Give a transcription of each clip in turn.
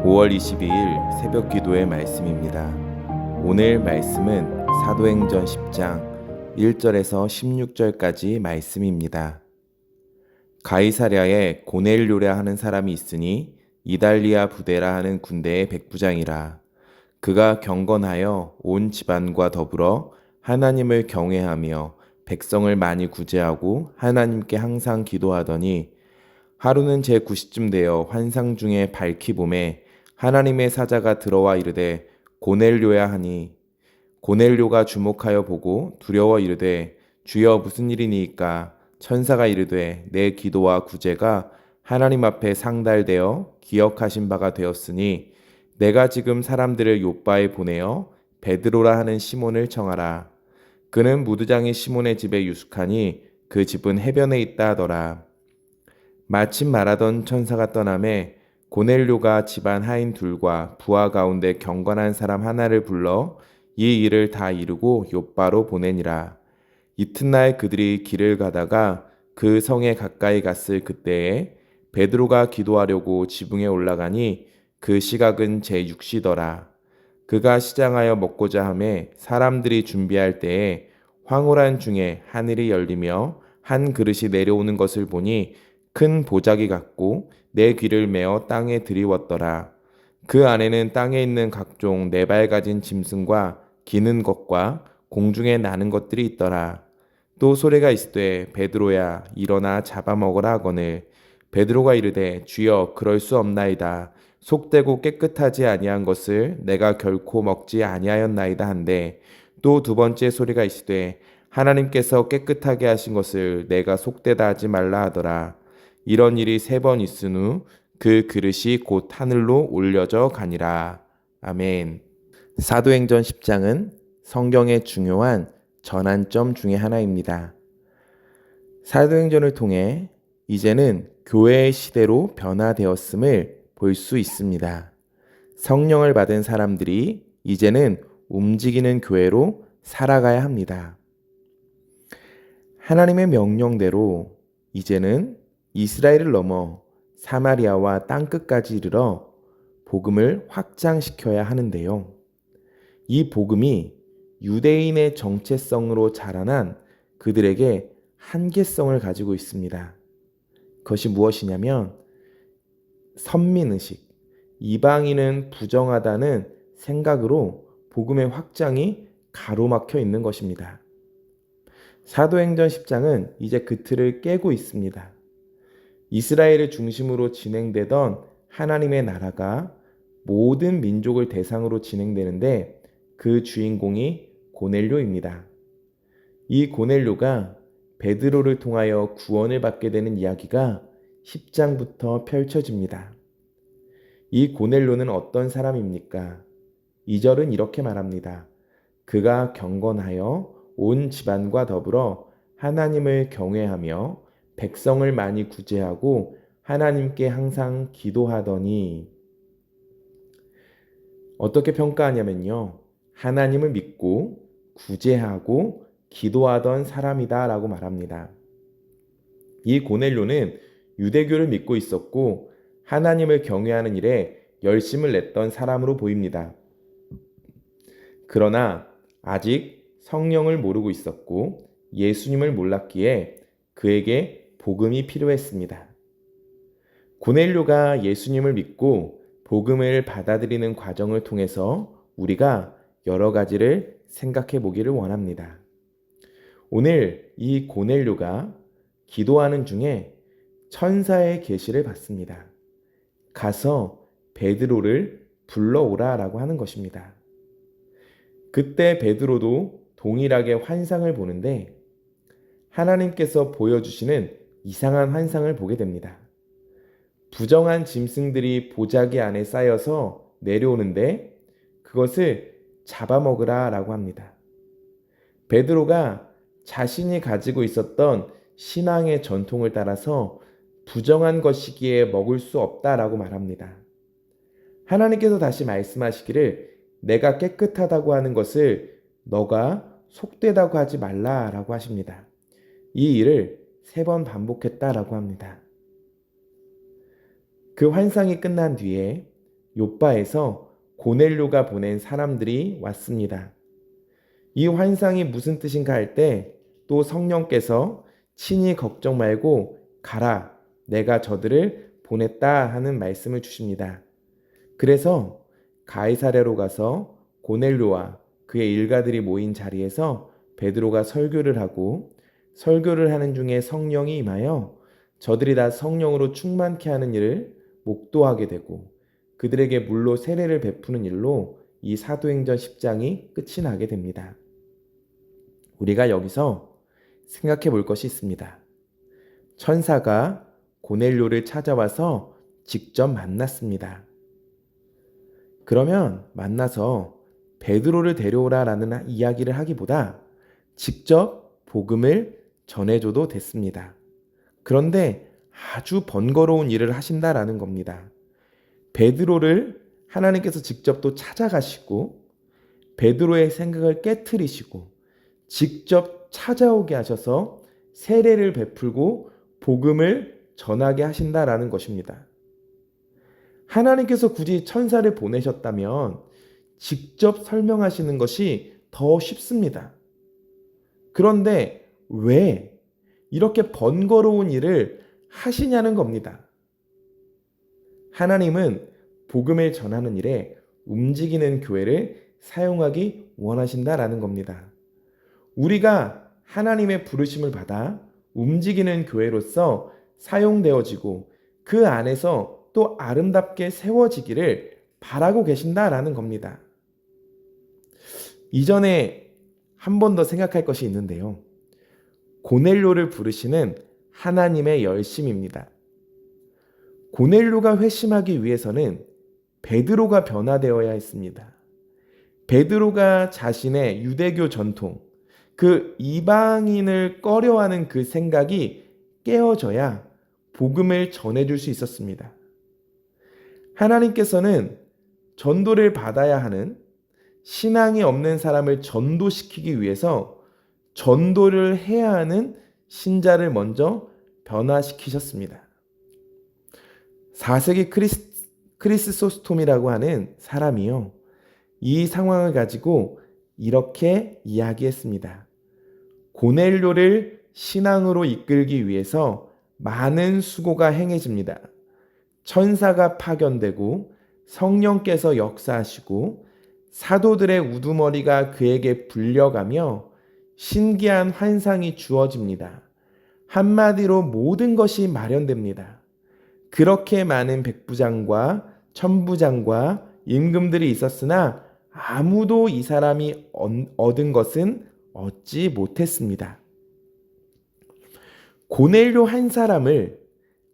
5월 22일 새벽 기도의 말씀입니다. 오늘 말씀은 사도행전 10장 1절에서 16절까지 말씀입니다. 가이사랴에 고넬료라 하는 사람이 있으니 이달리아 부대라 하는 군대의 백부장이라. 그가 경건하여 온 집안과 더불어 하나님을 경외하며 백성을 많이 구제하고 하나님께 항상 기도하더니 하루는 제9시쯤 되어 환상 중에 밝히 보매 하나님의 사자가 들어와 이르되 고넬료야 하니 고넬료가 주목하여 보고 두려워 이르되 주여 무슨 일이니이까. 천사가 이르되 내 기도와 구제가 하나님 앞에 상달되어 기억하신 바가 되었으니 내가 지금 사람들을 요바에 보내어 베드로라 하는 시몬을 청하라. 그는 무두장이 시몬의 집에 유숙하니 그 집은 해변에 있다 하더라. 마침 말하던 천사가 떠나매 고넬료가 집안 하인 둘과 부하 가운데 경건한 사람 하나를 불러 이 일을 다 이루고 욥바로 보내니라. 이튿날 그들이 길을 가다가 그 성에 가까이 갔을 그때에 베드로가 기도하려고 지붕에 올라가니 그 시각은 제6시더라. 그가 시장하여 먹고자 하매 사람들이 준비할 때에 황홀한 중에 하늘이 열리며 한 그릇이 내려오는 것을 보니 큰 보자기 같고 내 귀를 메어 땅에 들이웠더라. 그 안에는 땅에 있는 각종 네 발 가진 짐승과 기는 것과 공중에 나는 것들이 있더라. 또 소리가 있으되 베드로야 일어나 잡아먹으라 하거늘 베드로가 이르되 주여 그럴 수 없나이다. 속되고 깨끗하지 아니한 것을 내가 결코 먹지 아니하였나이다 한데 또 두 번째 소리가 있으되 하나님께서 깨끗하게 하신 것을 내가 속되다 하지 말라 하더라. 이런 일이 3번 있은 후 그 그릇이 곧 하늘로 올려져 가니라. 아멘. 사도행전 10장은 성경의 중요한 전환점 중의 하나입니다. 사도행전을 통해 이제는 교회의 시대로 변화되었음을 볼 수 있습니다. 성령을 받은 사람들이 이제는 움직이는 교회로 살아가야 합니다. 하나님의 명령대로 이제는 이스라엘을 넘어 사마리아와 땅끝까지 이르러 복음을 확장시켜야 하는데요. 이 복음이 유대인의 정체성으로 자라난 그들에게 한계성을 가지고 있습니다. 그것이 무엇이냐면 선민의식, 이방인은 부정하다는 생각으로 복음의 확장이 가로막혀 있는 것입니다. 사도행전 10장은 이제 그 틀을 깨고 있습니다. 이스라엘을 중심으로 진행되던 하나님의 나라가 모든 민족을 대상으로 진행되는데 그 주인공이 고넬료입니다. 이 고넬료가 베드로를 통하여 구원을 받게 되는 이야기가 10장부터 펼쳐집니다. 이 고넬료는 어떤 사람입니까? 2절은 이렇게 말합니다. 그가 경건하여 온 집안과 더불어 하나님을 경외하며 백성을 많이 구제하고 하나님께 항상 기도하더니 어떻게 평가하냐면요. 하나님을 믿고 구제하고 기도하던 사람이다 라고 말합니다. 이 고넬료는 유대교를 믿고 있었고 하나님을 경외하는 일에 열심을 냈던 사람으로 보입니다. 그러나 아직 성령을 모르고 있었고 예수님을 몰랐기에 그에게 복음이 필요했습니다. 고넬료가 예수님을 믿고 복음을 받아들이는 과정을 통해서 우리가 여러 가지를 생각해 보기를 원합니다. 오늘 이 고넬료가 기도하는 중에 천사의 계시를 받습니다. 가서 베드로를 불러오라 라고 하는 것입니다. 그때 베드로도 동일하게 환상을 보는데 하나님께서 보여주시는 이상한 환상을 보게 됩니다. 부정한 짐승들이 보자기 안에 쌓여서 내려오는데 그것을 잡아먹으라 라고 합니다. 베드로가 자신이 가지고 있었던 신앙의 전통을 따라서 부정한 것이기에 먹을 수 없다라고 말합니다. 하나님께서 다시 말씀하시기를 내가 깨끗하다고 하는 것을 너가 속되다고 하지 말라라고 하십니다. 이 일을 3번 반복했다라고 합니다. 그 환상이 끝난 뒤에 욥바에서 고넬료가 보낸 사람들이 왔습니다. 이 환상이 무슨 뜻인가 할 때 또 성령께서 친히 걱정 말고 가라, 내가 저들을 보냈다 하는 말씀을 주십니다. 그래서 가이사랴로 가서 고넬료와 그의 일가들이 모인 자리에서 베드로가 설교를 하고, 설교를 하는 중에 성령이 임하여 저들이 다 성령으로 충만케 하는 일을 목도하게 되고, 그들에게 물로 세례를 베푸는 일로 이 사도행전 10장이 끝이 나게 됩니다. 우리가 여기서 생각해 볼 것이 있습니다. 천사가 고넬료를 찾아와서 직접 만났습니다. 그러면 만나서 베드로를 데려오라라는 이야기를 하기보다 직접 복음을 전해줘도 됐습니다. 그런데 아주 번거로운 일을 하신다라는 겁니다. 베드로를 하나님께서 직접 또 찾아가시고 베드로의 생각을 깨트리시고 직접 찾아오게 하셔서 세례를 베풀고 복음을 전하게 하신다라는 것입니다. 하나님께서 굳이 천사를 보내셨다면 직접 설명하시는 것이 더 쉽습니다. 그런데 왜 이렇게 번거로운 일을 하시냐는 겁니다. 하나님은 복음을 전하는 일에 움직이는 교회를 사용하기 원하신다라는 겁니다. 우리가 하나님의 부르심을 받아 움직이는 교회로서 사용되어지고 그 안에서 또 아름답게 세워지기를 바라고 계신다라는 겁니다. 이전에 한 번 더 생각할 것이 있는데요. 고넬료를 부르시는 하나님의 열심입니다. 고넬료가 회심하기 위해서는 베드로가 변화되어야 했습니다. 베드로가 자신의 유대교 전통, 그 이방인을 꺼려하는 그 생각이 깨어져야 복음을 전해줄 수 있었습니다. 하나님께서는 전도를 받아야 하는 신앙이 없는 사람을 전도시키기 위해서 전도를 해야 하는 신자를 먼저 변화시키셨습니다. 4세기 크리스소스톰이라고 하는 사람이요, 이 상황을 가지고 이렇게 이야기했습니다. 고넬료를 신앙으로 이끌기 위해서 많은 수고가 행해집니다. 천사가 파견되고 성령께서 역사하시고 사도들의 우두머리가 그에게 불려가며 신기한 환상이 주어집니다. 한마디로 모든 것이 마련됩니다. 그렇게 많은 백부장과 천부장과 임금들이 있었으나 아무도 이 사람이 얻은 것은 얻지 못했습니다. 고넬료 한 사람을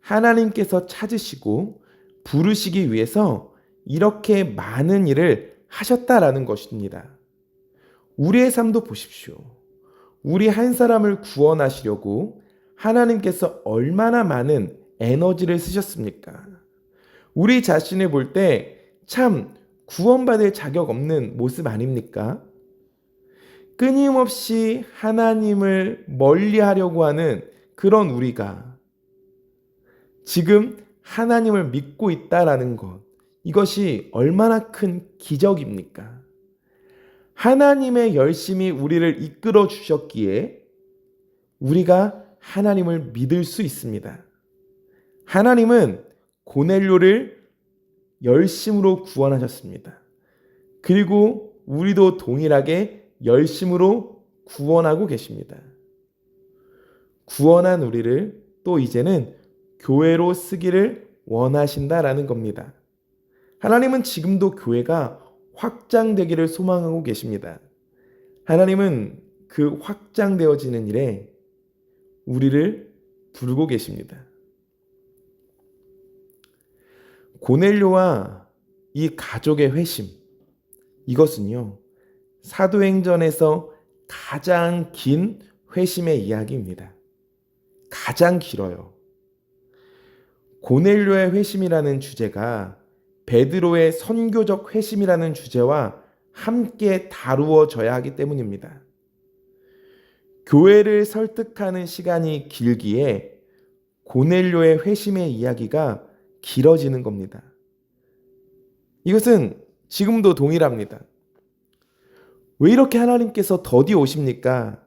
하나님께서 찾으시고 부르시기 위해서 이렇게 많은 일을 하셨다라는 것입니다. 우리의 삶도 보십시오. 우리 한 사람을 구원하시려고 하나님께서 얼마나 많은 에너지를 쓰셨습니까? 우리 자신을 볼 때 참 구원받을 자격 없는 모습 아닙니까? 끊임없이 하나님을 멀리하려고 하는 그런 우리가 지금 하나님을 믿고 있다라는 것, 이것이 얼마나 큰 기적입니까? 하나님의 열심히 우리를 이끌어 주셨기에 우리가 하나님을 믿을 수 있습니다. 하나님은 고넬료를 열심으로 구원하셨습니다. 그리고 우리도 동일하게 열심으로 구원하고 계십니다. 구원한 우리를 또 이제는 교회로 쓰기를 원하신다라는 겁니다. 하나님은 지금도 교회가 확장되기를 소망하고 계십니다. 하나님은 그 확장되어지는 일에 우리를 부르고 계십니다. 고넬료와 이 가족의 회심, 이것은요, 사도행전에서 가장 긴 회심의 이야기입니다. 가장 길어요. 고넬료의 회심이라는 주제가 베드로의 선교적 회심이라는 주제와 함께 다루어져야 하기 때문입니다. 교회를 설득하는 시간이 길기에 고넬료의 회심의 이야기가 길어지는 겁니다. 이것은 지금도 동일합니다. 왜 이렇게 하나님께서 더디 오십니까?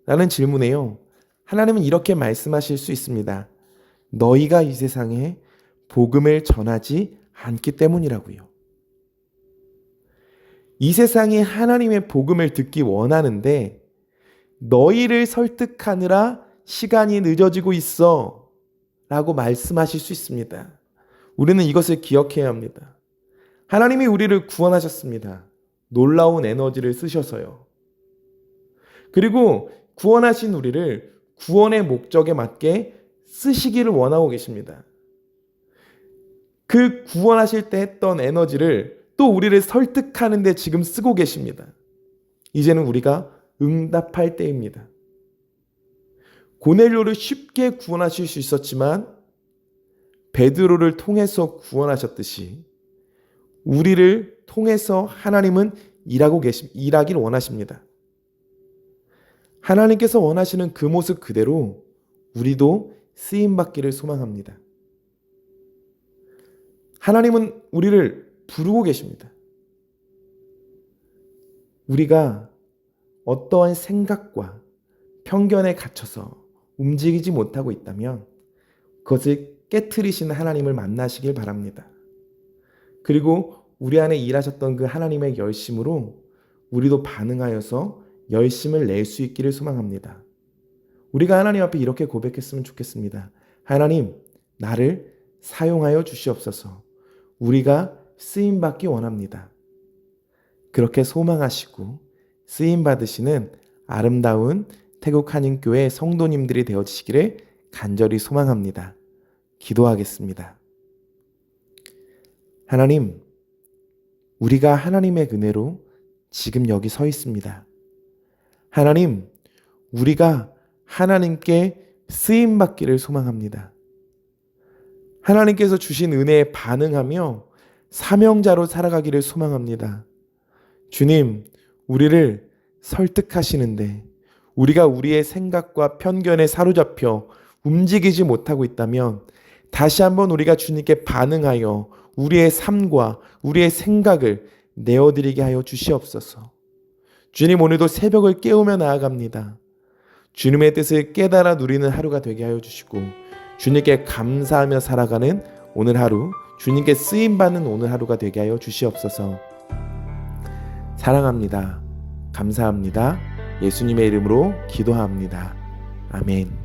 라는 질문에요. 하나님은 이렇게 말씀하실 수 있습니다. 너희가 이 세상에 복음을 전하지 않기 때문이라고요. 이 세상이 하나님의 복음을 듣기 원하는데 너희를 설득하느라 시간이 늦어지고 있어 라고 말씀하실 수 있습니다. 우리는 이것을 기억해야 합니다. 하나님이 우리를 구원하셨습니다. 놀라운 에너지를 쓰셔서요. 그리고 구원하신 우리를 구원의 목적에 맞게 쓰시기를 원하고 계십니다. 그 구원하실 때 했던 에너지를 또 우리를 설득하는 데 지금 쓰고 계십니다. 이제는 우리가 응답할 때입니다. 고넬료를 쉽게 구원하실 수 있었지만 베드로를 통해서 구원하셨듯이 우리를 통해서 하나님은 일하길 원하십니다. 하나님께서 원하시는 그 모습 그대로 우리도 쓰임받기를 소망합니다. 하나님은 우리를 부르고 계십니다. 우리가 어떠한 생각과 편견에 갇혀서 움직이지 못하고 있다면 그것을 깨트리시는 하나님을 만나시길 바랍니다. 그리고 우리 안에 일하셨던 그 하나님의 열심으로 우리도 반응하여서 열심을 낼 수 있기를 소망합니다. 우리가 하나님 앞에 이렇게 고백했으면 좋겠습니다. 하나님, 나를 사용하여 주시옵소서. 우리가 쓰임받기 원합니다. 그렇게 소망하시고 쓰임받으시는 아름다운 태국 한인교회 성도님들이 되어주시기를 간절히 소망합니다. 기도하겠습니다. 하나님, 우리가 하나님의 은혜로 지금 여기 서 있습니다. 하나님, 우리가 하나님께 쓰임받기를 소망합니다. 하나님께서 주신 은혜에 반응하며 사명자로 살아가기를 소망합니다. 주님, 우리를 설득하시는데 우리가 우리의 생각과 편견에 사로잡혀 움직이지 못하고 있다면 다시 한번 우리가 주님께 반응하여 우리의 삶과 우리의 생각을 내어드리게 하여 주시옵소서. 주님, 오늘도 새벽을 깨우며 나아갑니다. 주님의 뜻을 깨달아 누리는 하루가 되게 하여 주시고 주님께 감사하며 살아가는 오늘 하루, 주님께 쓰임받는 오늘 하루가 되게 하여 주시옵소서. 사랑합니다. 감사합니다. 예수님의 이름으로 기도합니다. 아멘.